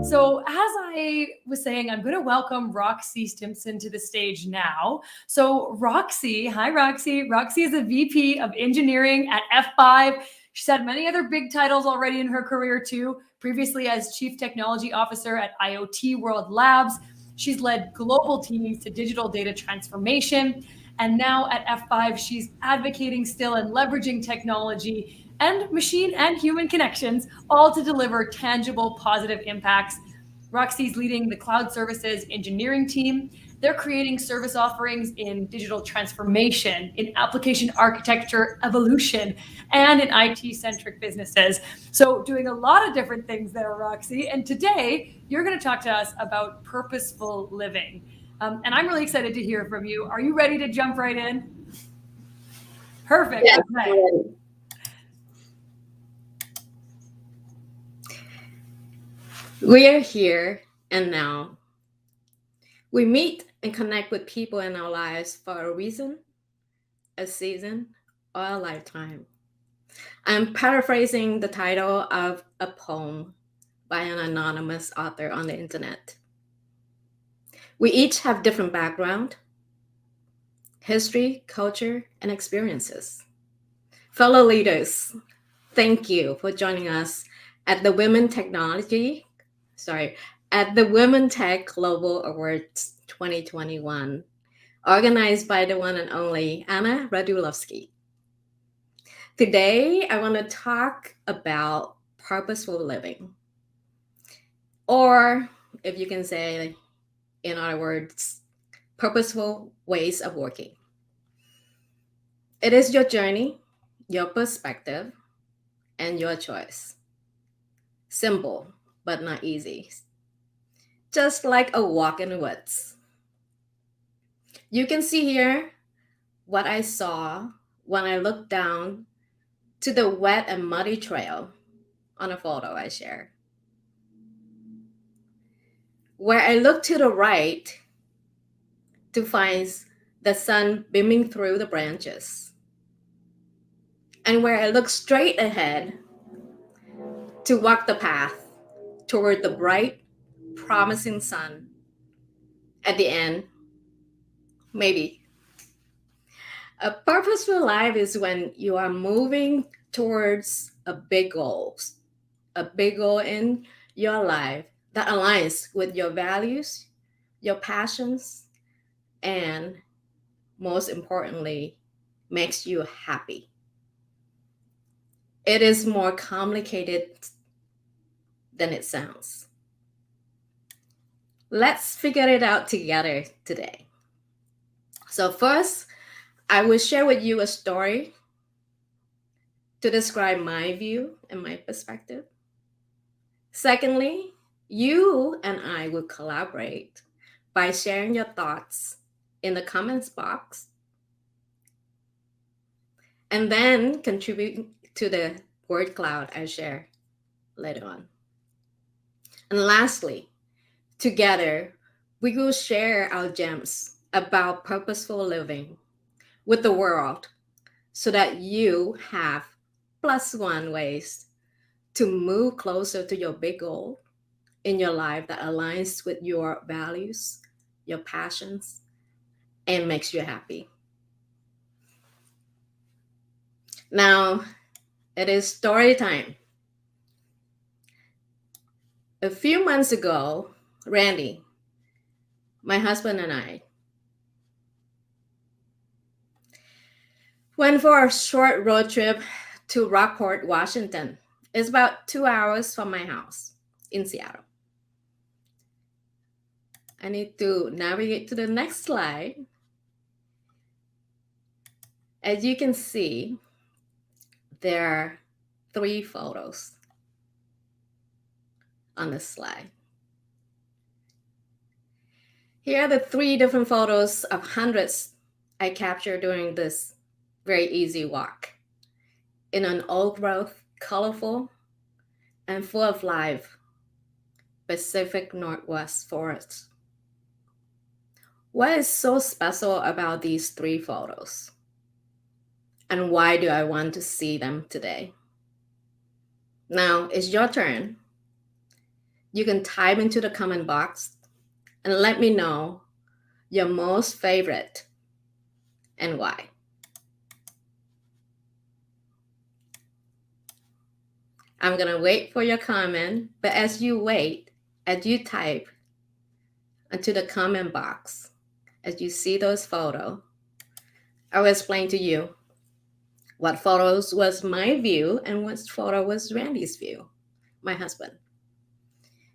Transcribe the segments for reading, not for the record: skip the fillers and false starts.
So as I was saying, I'm going to welcome Roxy Stimpson to the stage now. So Roxy, hi Roxy. Roxy is a VP of engineering at F5. She's had many other big titles already in her career too, previously as Chief Technology Officer at IOT World Labs. She's led global teams to digital data transformation. And now at F5, she's advocating still and leveraging technology and machine and human connections, all to deliver tangible, positive impacts. Roxy's leading the cloud services engineering team. They're creating service offerings in digital transformation, in application architecture evolution, and in IT-centric businesses. So doing a lot of different things there, Roxy. And today, you're going to talk to us about purposeful living. And I'm really excited to hear from you. Are you ready to jump right in? Perfect. Yes, okay. We are here and now. We meet and connect with people in our lives for a reason, a season, or a lifetime. I'm paraphrasing the title of a poem by an anonymous author on the internet. We each have different background, history, culture, and experiences. Fellow leaders, thank you for joining us at the Women Tech Global Awards 2021, organized by the one and only Anna Radulovsky. Today, I want to talk about purposeful living, or if you can say, in other words, purposeful ways of working. It is your journey, your perspective, and your choice. Simple, but not easy. Just like a walk in the woods. You can see here what I saw when I looked down to the wet and muddy trail on a photo I share. Where I look to the right to find the sun beaming through the branches. And where I look straight ahead to walk the path toward the bright, promising sun. At the end, maybe. A purposeful life is when you are moving towards a big goal in your life that aligns with your values, your passions, and most importantly, makes you happy. It is more complicated than it sounds. Let's figure it out together today. So first, I will share with you a story to describe my view and my perspective. Secondly, you and I will collaborate by sharing your thoughts in the comments box and then contribute to the word cloud I share later on. And lastly, together, we will share our gems about purposeful living with the world so that you have +1 ways to move closer to your big goal in your life that aligns with your values, your passions, and makes you happy. Now, it is story time. A few months ago, Randy, my husband, and I went for a short road trip to Rockport, Washington. It's about 2 hours from my house in Seattle. I need to navigate to the next slide. As you can see, there are 3 photos on this slide. Here are the 3 different photos of hundreds I captured during this very easy walk in an old-growth, colorful, and full of life Pacific Northwest forest. What is so special about these 3 photos? And why do I want to see them today? Now it's your turn You can type into the comment box and let me know your most favorite and why. I'm going to wait for your comment, but as you wait, as you type into the comment box, as you see those photos, I will explain to you what photos was my view and what photo was Randy's view, my husband.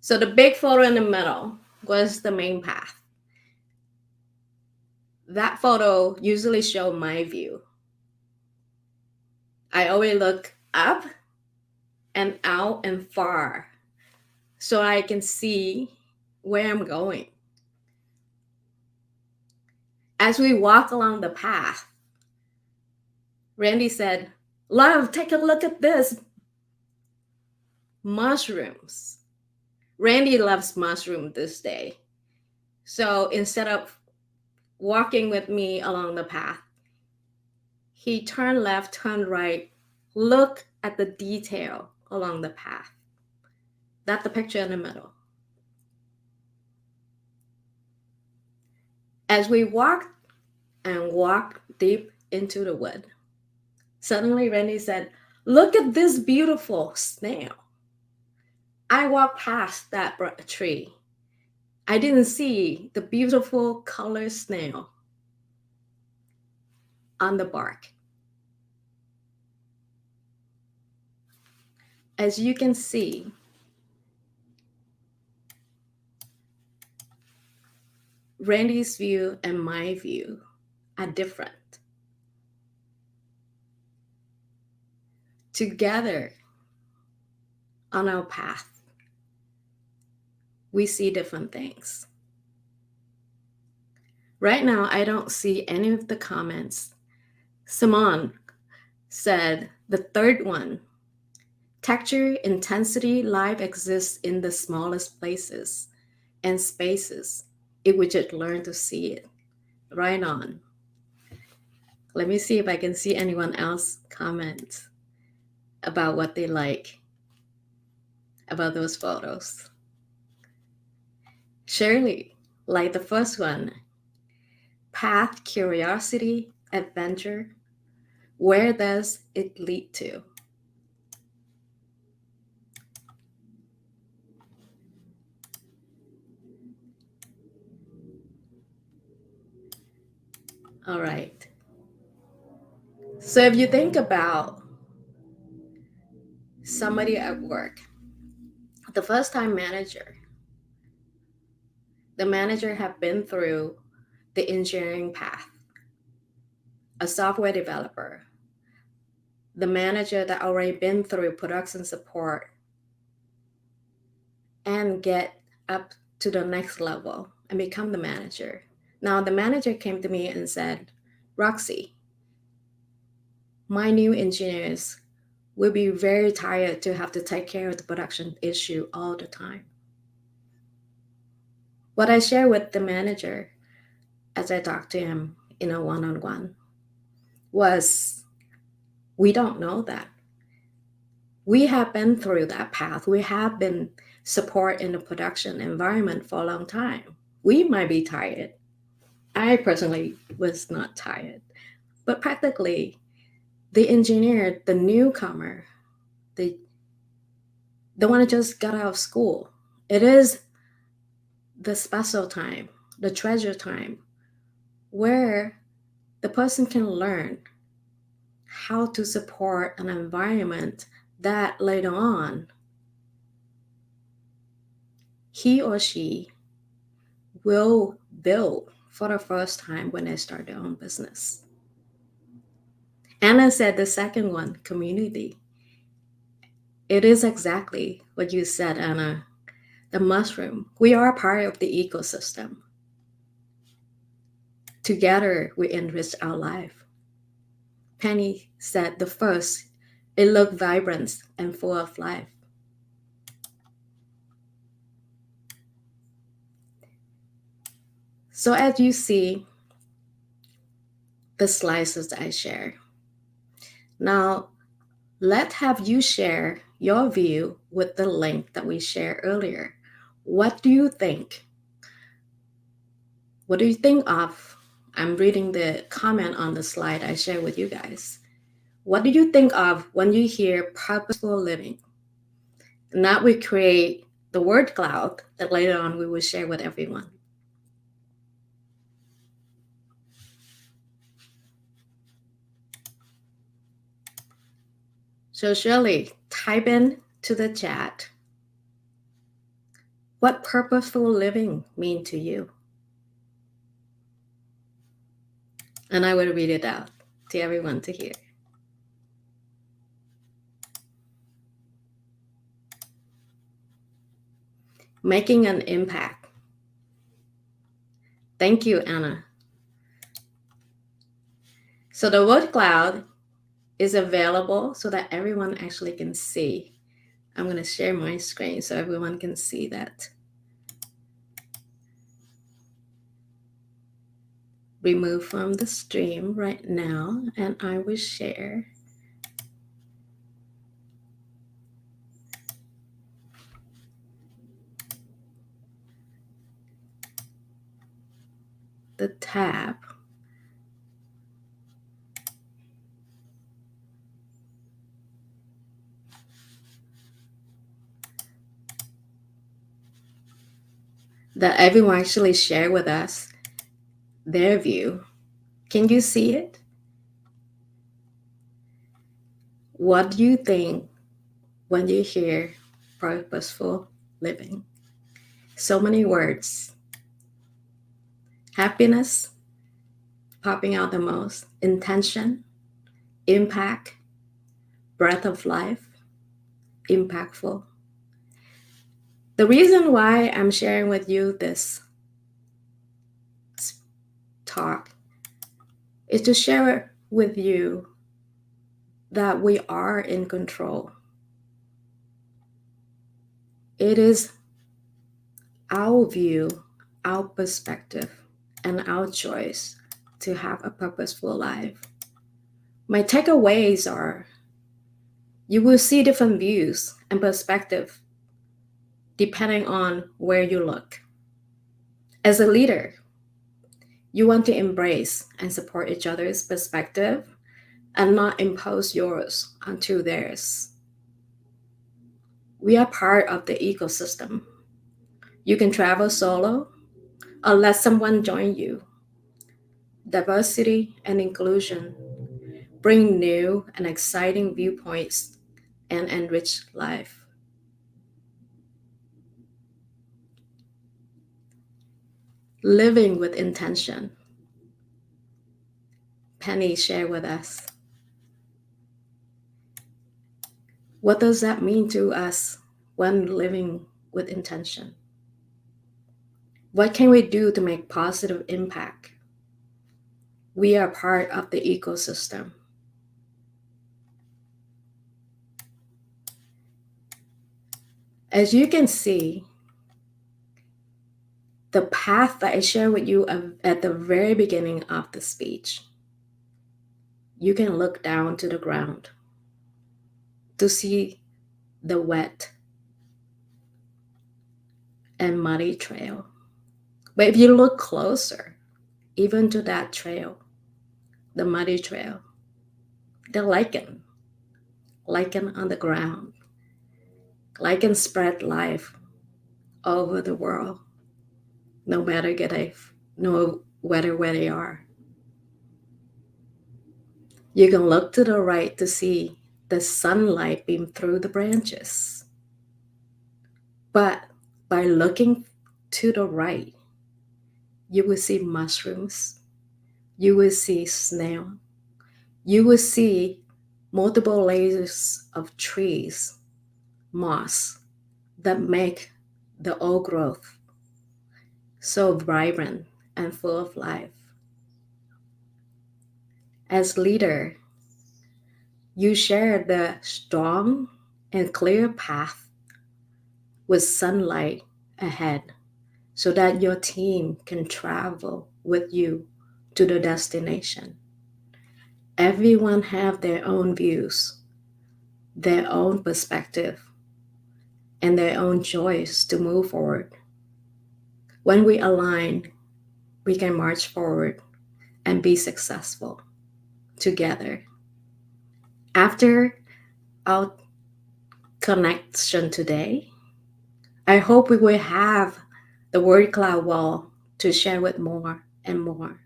So the big photo in the middle was the main path. That photo usually show my view. I always look up and out and far so I can see where I'm going. As we walk along the path, Randy said, "Love, take a look at this. Mushrooms." Randy loves mushroom this day. So instead of walking with me along the path, he turned left, turned right, look at the detail along the path. That's the picture in the middle. As we walked and walked deep into the wood, suddenly Randy said, "Look at this beautiful snail." I walked past that tree. I didn't see the beautiful colored snail on the bark. As you can see, Randy's view and my view are different. Together on our path, we see different things. Right now, I don't see any of the comments. Simone said, the third one, texture, intensity, life exists in the smallest places and spaces. If we just learn to see it. Right on. Let me see if I can see anyone else comment about what they like about those photos. Shirley, like the first one, path, curiosity, adventure. Where does it lead to? All right. So if you think about somebody at work, the first time manager, the manager have been through the engineering path, a software developer, the manager that already been through production support and get up to the next level and become the manager. Now the manager came to me and said, "Roxy, my new engineers will be very tired to have to take care of the production issue all the time." What I share with the manager as I talked to him in a one-on-one was, we don't know that. We have been through that path. We have been support in the production environment for a long time. We might be tired. I personally was not tired, but practically the engineer, the newcomer, the one that just got out of school, it is the special time, the treasure time, where the person can learn how to support an environment that later on he or she will build for the first time when they start their own business. Anna said the second one, community. It is exactly what you said, Anna. The mushroom. We are part of the ecosystem. Together, we enrich our life. Penny said the first, it looked vibrant and full of life. So as you see the slices I share, now let's have you share your view with the link that we shared earlier. What do you think? What do you think of? I'm reading the comment on the slide I shared with you guys. What do you think of when you hear purposeful living? And that we create the word cloud that later on we will share with everyone. So Shirley, type in to the chat, what purposeful living mean to you? And I will read it out to everyone to hear. Making an impact. Thank you, Anna. So the word cloud is available so that everyone actually can see. I'm going to share my screen so everyone can see that. Remove from the stream right now, and I will share. The tab. That everyone actually share with us their view. Can you see it? What do you think when you hear purposeful living? So many words. Happiness, popping out the most. Intention, impact, breath of life, impactful. The reason why I'm sharing with you this talk is to share with you that we are in control. It is our view, our perspective, and our choice to have a purposeful life. My takeaways are you will see different views and perspective depending on where you look. As a leader, you want to embrace and support each other's perspective and not impose yours onto theirs. We are part of the ecosystem. You can travel solo or let someone join you. Diversity and inclusion bring new and exciting viewpoints and enrich life. Living with intention. Penny shared with us. What does that mean to us when living with intention? What can we do to make positive impact? We are part of the ecosystem. As you can see, the path that I shared with you at the very beginning of the speech, you can look down to the ground to see the wet and muddy trail. But if you look closer, even to that trail, the muddy trail, the lichen on the ground. Lichen spread life over the world, no matter where they are. You can look to the right to see the sunlight beam through the branches. But by looking to the right, you will see mushrooms, you will see snail, you will see multiple layers of trees, moss, that make the old growth so vibrant and full of life. As leader, you share the strong and clear path with sunlight ahead so that your team can travel with you to the destination. Everyone have their own views, their own perspective, and their own choice to move forward When we align, we can march forward and be successful together. After our connection today, I hope we will have the word cloud wall to share with more and more,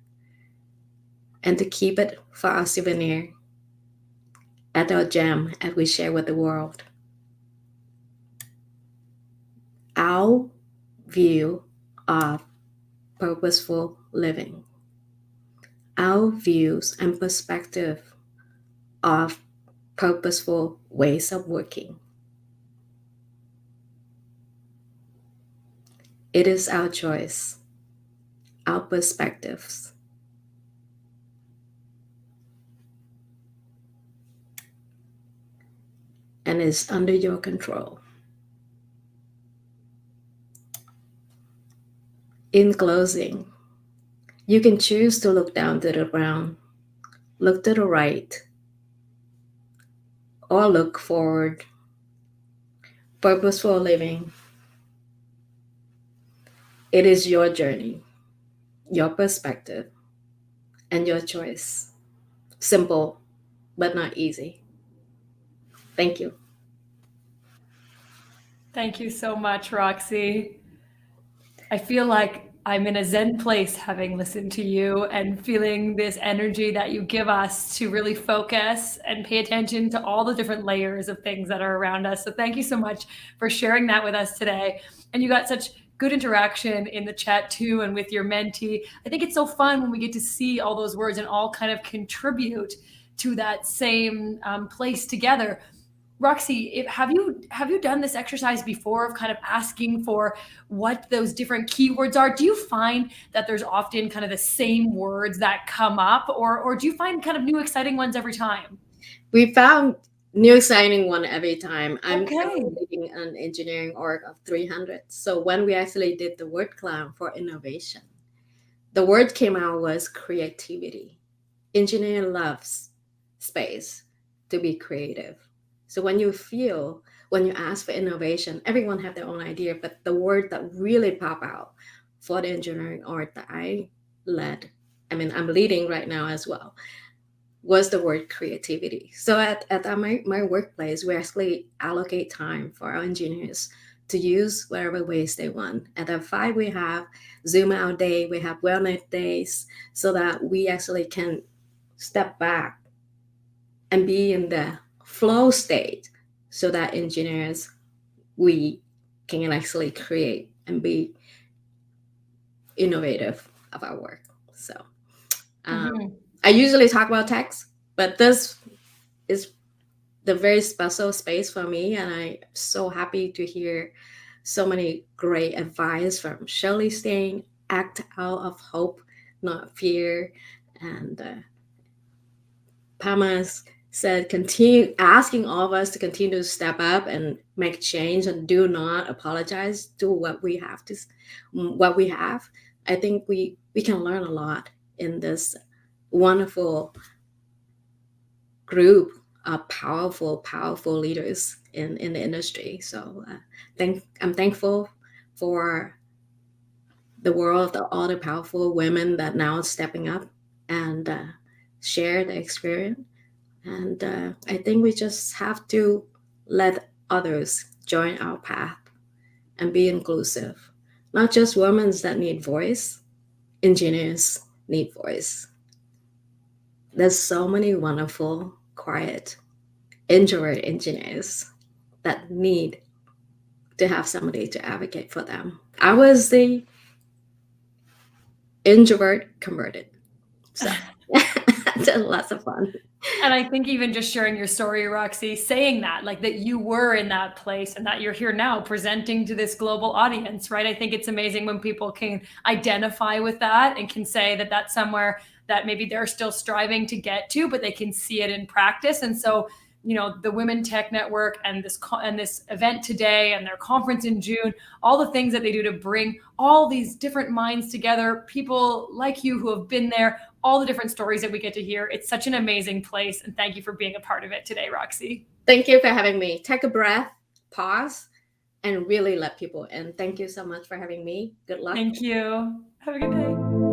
and to keep it for our souvenir at our gem as we share with the world. Our view of purposeful living, our views and perspective of purposeful ways of working. It is our choice, our perspectives. And it's under your control. In closing, you can choose to look down to the ground, look to the right, or look forward. Purposeful living. It is your journey, your perspective, and your choice. Simple, but not easy. Thank you. Thank you so much, Roxy. I feel like I'm in a Zen place having listened to you and feeling this energy that you give us to really focus and pay attention to all the different layers of things that are around us. So thank you so much for sharing that with us today. And you got such good interaction in the chat too, and with your mentee. I think it's so fun when we get to see all those words and all kind of contribute to that same place together. Roxy, have you done this exercise before of kind of asking for what those different keywords are? Do you find that there's often kind of the same words that come up, or do you find kind of new exciting ones every time? We found new exciting one every time. I'm Okay. leading an engineering org of 300. So when we actually did the word cloud for innovation, the word came out was creativity. Engineering loves space to be creative. So when you ask for innovation, everyone have their own idea, but the word that really pop out for the engineering org that I led, I'm leading right now as well, was the word creativity. So at my workplace, we actually allocate time for our engineers to use whatever ways they want. At F5, we have Zoom out day, we have wellness days, so that we actually can step back and be in the flow state, so that engineers, we can actually create and be innovative of our work. So I usually talk about text, but this is the very special space for me, and I'm so happy to hear so many great advice from Shirley saying, act out of hope, not fear. And Pama's said, continue asking all of us to continue to step up and make change, and do not apologize to what we have. I think we can learn a lot in this wonderful group of powerful leaders in the industry. So I'm thankful for the world, all the powerful women that now are stepping up and share the experience. And I think we just have to let others join our path and be inclusive. Not just women that need voice, engineers need voice. There's so many wonderful, quiet, introvert engineers that need to have somebody to advocate for them. I was the introvert converted. So lots of fun. And I think even just sharing your story, Roxy, saying that, like that you were in that place and that you're here now presenting to this global audience, right? I think it's amazing when people can identify with that and can say that that's somewhere that maybe they're still striving to get to, but they can see it in practice. And so, the Women Tech Network and this event today and their conference in June, all the things that they do to bring all these different minds together, people like you who have been there, all the different stories that we get to hear. It's such an amazing place. And thank you for being a part of it today, Roxy. Thank you for having me. Take a breath, pause, and really let people in. Thank you so much for having me. Good luck. Thank you. Have a good day.